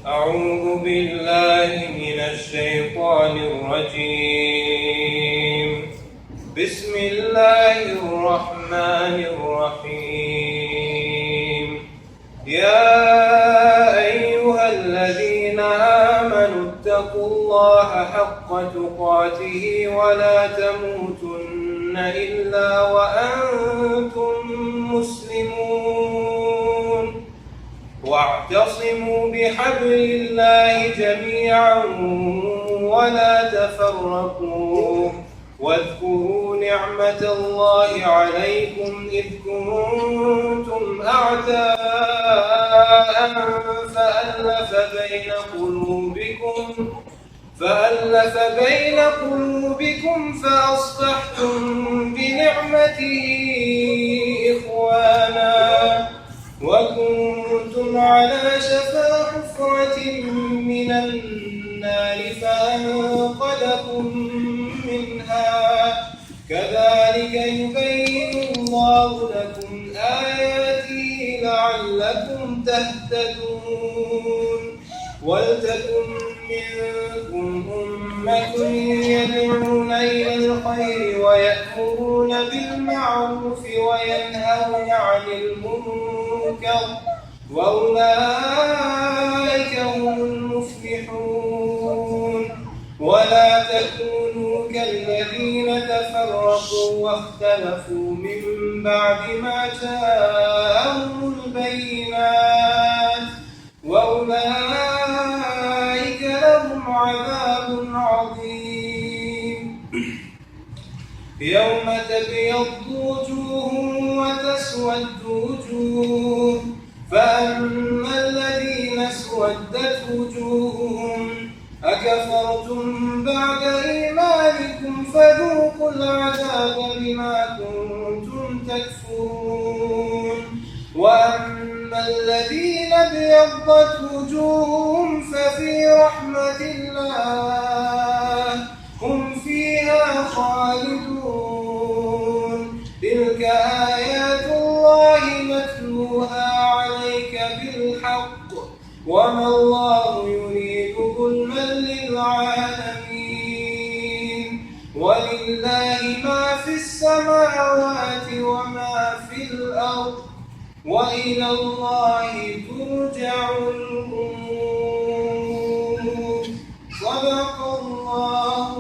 أعوذ بالله من الشيطان الرجيم. بسم الله الرحمن الرحيم. يا أيها الذين آمنوا اتقوا الله حق تقاته ولا تموتن إلا وأنتم مسلمون. واعتصموا بحبل الله جميعا ولا تفرقوا واذكروا نعمة الله عليكم إذ كنتم أعداء فألف بين قلوبكم فأصبحتم بنعمته إخوانا وكنتم على شفا حفرة من النار فأنقذكم منها كذلك يبين الله لكم آياته لعلكم تهتدون. ولتكن منكم أمة يدعون إلى الخير ويأمرون بالمعروف وينهون عن المنكر وأولئك هم المفلحون. ولا تكونوا كالذين تفرقوا واختلفوا من بعد ما جاءهم البينات وأولئك لهم عذاب عظيم. يوم تبيض وجوه وتسود وجوه فأما الذين اسودت وجوههم أكفرتم بعد إيمانكم فذوقوا العذاب بما كنتم تكفرون. وأما الذين ابيضت وجوههم ففي رحمة الله هم فيها خالدون. تلك آيات الله نتلوها عليك بالحق وما الله يريد ظلما للعالمين. ولله ما في السماوات وما في الأرض وإلى الله ترجع الأمور. صدق الله